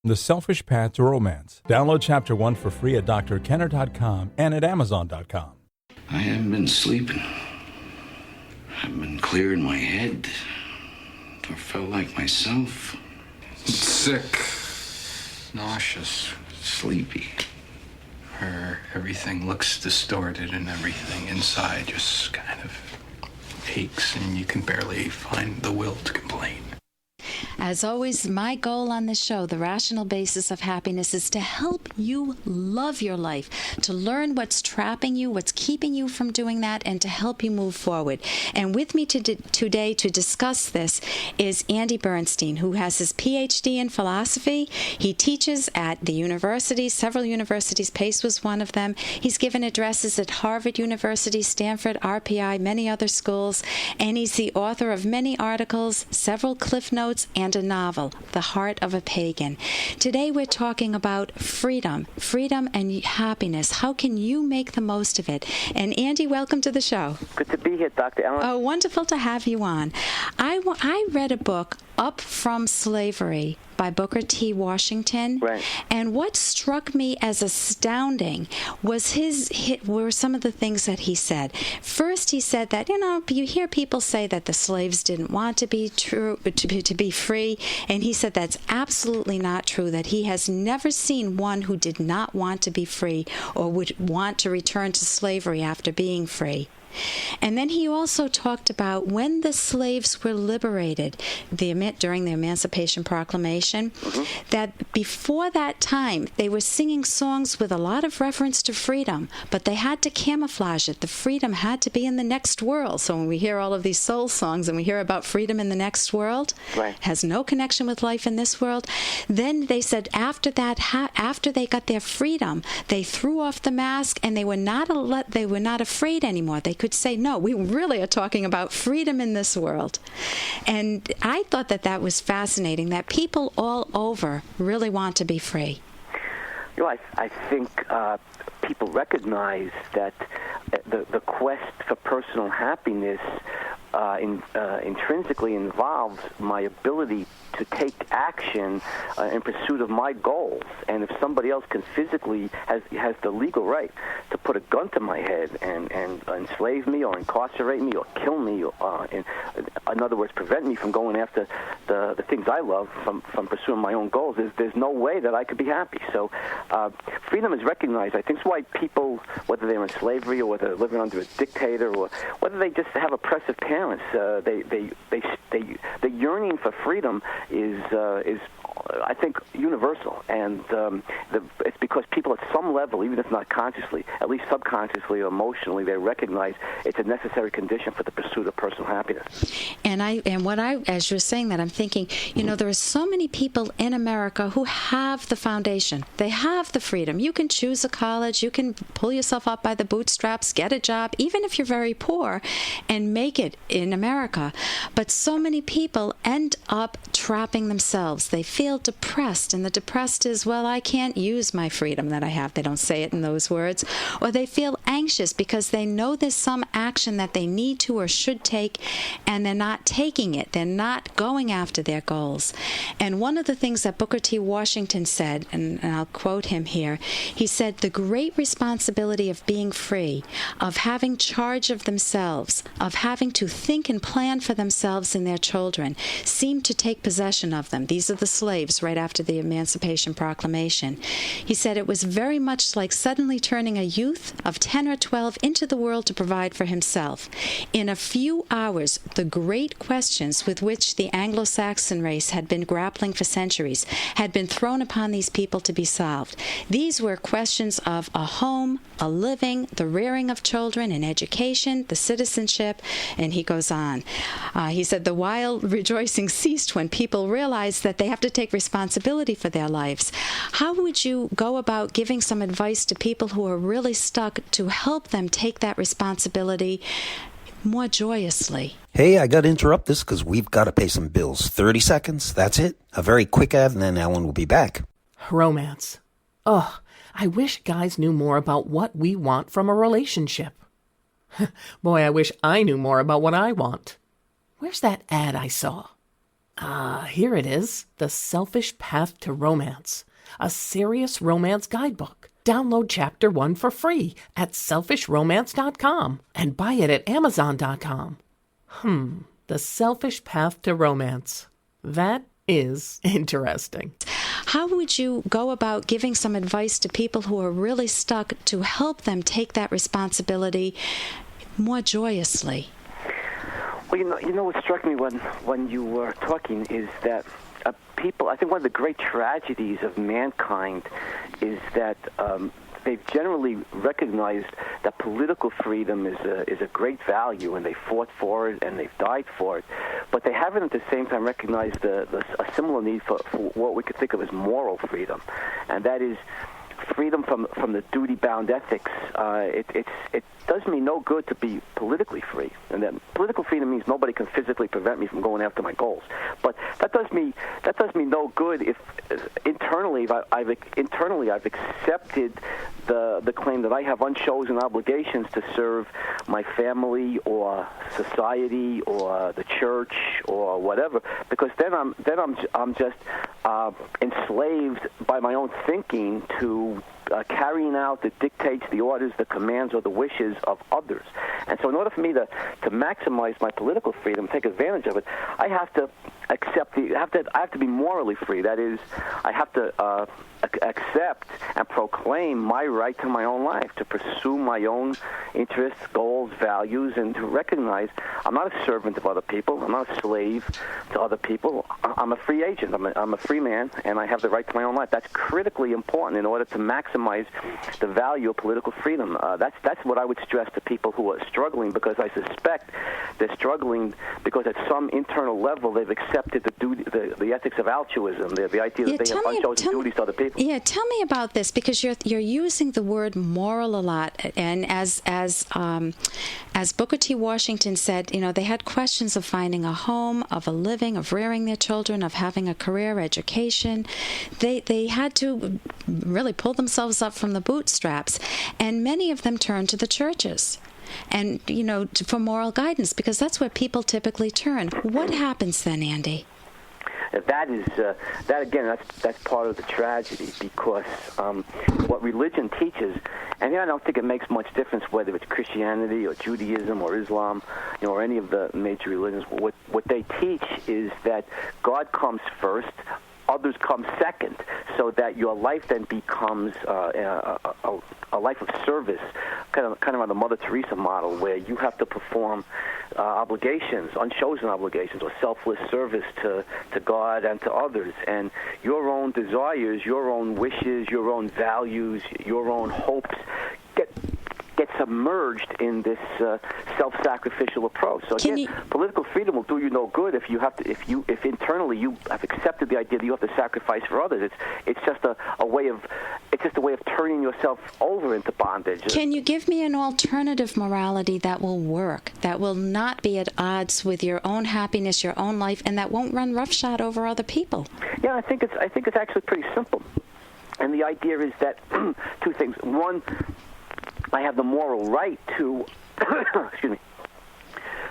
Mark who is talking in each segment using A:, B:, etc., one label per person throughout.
A: The Selfish Path to Romance. Download Chapter 1 for free at drkenner.com and at amazon.com.
B: I haven't been sleeping. I've been clearing my head. I felt like myself.
C: Sick. Nauseous.
B: Sleepy.
C: Everything looks distorted and everything inside just kind of aches and you can barely find the will to complain.
D: As always, my goal on this show, The Rational Basis of Happiness, is to help you love your life, to learn what's trapping you, what's keeping you from doing that, and to help you move forward. And with me today to discuss this is Andy Bernstein, who has his PhD in philosophy. He teaches at the universities, several universities. Pace was one of them. He's given addresses at Harvard University, Stanford, RPI, many other schools, and he's the author of many articles, several cliff notes, and a novel, The Heart of a Pagan. Today we're talking about freedom and happiness. How can you make the most of it? And Andy, welcome to the show.
E: Good to be here, Dr. Ellen.
D: Oh, wonderful to have you on. I read a book, Up From Slavery, by Booker T. Washington.
E: Right.
D: And what struck me as astounding was were some of the things that he said. First, he said that, you hear people say that the slaves didn't want to be free, and he said that's absolutely not true, that he has never seen one who did not want to be free or would want to return to slavery after being free. And then he also talked about when the slaves were liberated during the Emancipation Proclamation, that before that time they were singing songs with a lot of reference to freedom, but they had to camouflage it. The freedom had to be in the next world. So when we hear all of these soul songs and we hear about freedom in the next world,
E: right,
D: has no connection with life in this world. Then they said after they got their freedom, they threw off the mask and they were not afraid anymore. They could say, no, we really are talking about freedom in this world. And I thought that was fascinating, that people all over really want to be free.
E: I think people recognize that the quest for personal happiness intrinsically involves my ability to take action in pursuit of my goals. And if somebody else can physically has the legal right to put a gun to my head and enslave me or incarcerate me or kill me, in other words, prevent me from going after the things I love, from pursuing my own goals, there's no way that I could be happy. So freedom is recognized. I think it's why people, whether they're in slavery or whether they're living under a dictator or whether they just have oppressive parents, the yearning for freedom is I think universal, and it's because people at some level, even if not consciously, at least subconsciously or emotionally, they recognize it's a necessary condition for the pursuit of personal happiness.
D: As you're saying that, I'm thinking, there are so many people in America who have the foundation. They have the freedom. You can choose a college, you can pull yourself up by the bootstraps, get a job, even if you're very poor, and make it in America. But so many people end up trapping themselves. They feel depressed, and the depressed is, well, I can't use my freedom that I have. They don't say it in those words. Or they feel anxious because they know there's some action that they need to or should take, and they're not taking it. They're not going after their goals. And one of the things that Booker T. Washington said, and I'll quote him here, he said, "The great responsibility of being free, of having charge of themselves, of having to think and plan for themselves and their children, seemed to take possession of them." These are the slaves right after the Emancipation Proclamation. He said it was very much like suddenly turning a youth of 10 or 12 into the world to provide for himself. In a few hours, the great questions with which the Anglo-Saxon race had been grappling for centuries had been thrown upon these people to be solved. These were questions of a home, a living, the rearing of children, an education, the citizenship, and he goes on. He said the wild rejoicing ceased when people realized that they have to take responsibility for their lives. How would you go about giving some advice to people who are really stuck to help them take that responsibility more joyously?
F: Hey, I got to interrupt this because we've got to pay some bills. 30 seconds, that's it. A very quick ad, and then Ellen will be back.
G: Romance. Ugh, I wish guys knew more about what we want from a relationship. Boy, I wish I knew more about what I want. Where's that ad I saw? Here it is, The Selfish Path to Romance, a serious romance guidebook. Download Chapter 1 for free at selfishromance.com and buy it at amazon.com. The Selfish Path to Romance. That is interesting.
D: How would you go about giving some advice to people who are really stuck to help them take that responsibility more joyously?
E: Well, you know what struck me when you were talking is that people, I think one of the great tragedies of mankind is that they've generally recognized that political freedom is a great value, and they fought for it and they've died for it. But they haven't at the same time recognized a similar need for what we could think of as moral freedom, and that is freedom from the duty-bound ethics. It does me no good to be politically free, and that political freedom means nobody can physically prevent me from going after my goals. But that does me no good if internally I've accepted the claim that I have unchosen obligations to serve my family or society or the church or whatever, because then I'm just enslaved by my own thinking to carrying out the dictates, the orders, the commands, or the wishes of others. And so in order for me to maximize my political freedom, take advantage of it, I have to I have to be morally free. That is, I have to accept and proclaim my right to my own life, to pursue my own interests, goals, values, and to recognize I'm not a servant of other people. I'm not a slave to other people. I'm a free agent. I'm a free man, and I have the right to my own life. That's critically important in order to maximize the value of political freedom. That's what I would stress to people who are struggling, because I suspect they're struggling because at some internal level they've accepted the ethics of altruism, the idea that they have unchosen duties to other people.
D: Yeah, tell me about this, because you're using the word moral a lot, and as Booker T. Washington said, they had questions of finding a home, of a living, of rearing their children, of having a career, education. They had to really pull themselves up from the bootstraps, and many of them turned to the churches. And, for moral guidance, because that's where people typically turn. What happens then, Andy?
E: That's part of the tragedy, because what religion teaches, and I don't think it makes much difference whether it's Christianity or Judaism or Islam, or any of the major religions. What they teach is that God comes first, others come second, so that your life then becomes a life of service, kind of on the Mother Teresa model, where you have to perform obligations, unchosen obligations, or selfless service to God and to others. And your own desires, your own wishes, your own values, your own hopes get submerged in this self-sacrificial approach. So again, political freedom will do you no good if internally you have accepted the idea that you have to sacrifice for others. It's just a way of turning yourself over into bondage.
D: Can you give me an alternative morality that will work, that will not be at odds with your own happiness, your own life, and that won't run roughshod over other people?
E: Yeah, I think it's actually pretty simple. And the idea is that two things. One, I have the moral right to excuse me,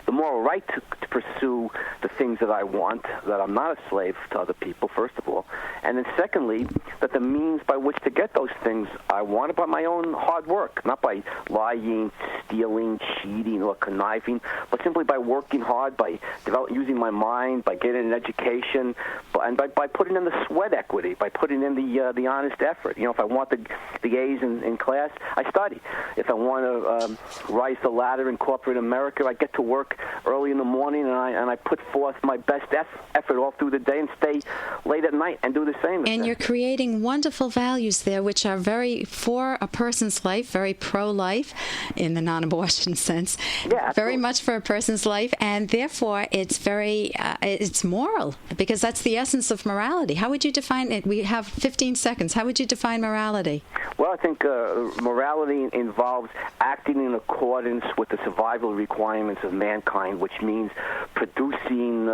E: the moral right to pursue the things that I want, that I'm not a slave to other people, first of all. And then secondly, that the means by which to get those things I want are by my own hard work, not by lying, stealing, cheating, or conniving, but simply by working hard, by using my mind, by getting an education, and by putting in the sweat equity, by putting in the honest effort. If I want the A's in class, I study. If I want to rise the ladder in corporate America, I get to work early in the morning, and I put forth my best effort all through the day and stay late at night and do the same.
D: And you're creating wonderful values there, which are very for a person's life, very pro-life in the non-abortion sense.
E: Yeah,
D: very much for a person's life, and therefore it's very it's moral, because that's the essence of morality. How would you define it? We have 15 seconds. How would you define morality?
E: Well, I think morality involves acting in accordance with the survival requirements of mankind, which means producing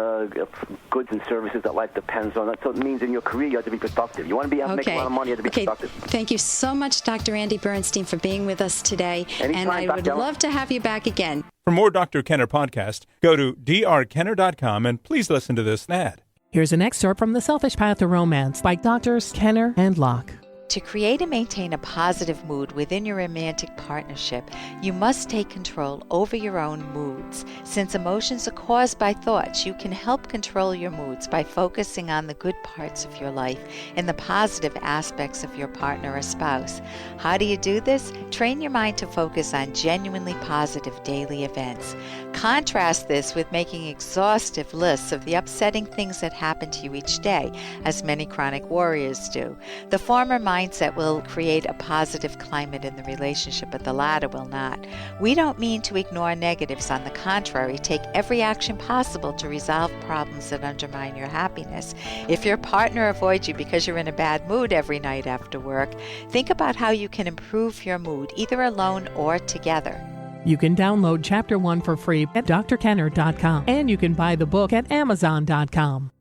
E: goods and services that life depends on. So it means in your career you have to be productive. You want to make a lot of money, you have to be productive.
D: Thank you so much, Dr. Andy Bernstein, for being with us today.
E: Anytime,
D: and I would love to have you back again.
A: For more Dr. Kenner podcast, go to drkenner.com and please listen to this ad.
G: Here's an excerpt from The Selfish Path to Romance by Drs. Kenner and Locke.
H: To create and maintain a positive mood within your romantic partnership, you must take control over your own moods. Since emotions are caused by thoughts, you can help control your moods by focusing on the good parts of your life and the positive aspects of your partner or spouse. How do you do this? Train your mind to focus on genuinely positive daily events. Contrast this with making exhaustive lists of the upsetting things that happen to you each day, as many chronic warriors do. The former mindset will create a positive climate in the relationship, but the latter will not. We don't mean to ignore negatives. On the contrary, take every action possible to resolve problems that undermine your happiness. If your partner avoids you because you're in a bad mood every night after work, think about how you can improve your mood, either alone or together.
G: You can download Chapter 1 for free at drkenner.com, and you can buy the book at amazon.com.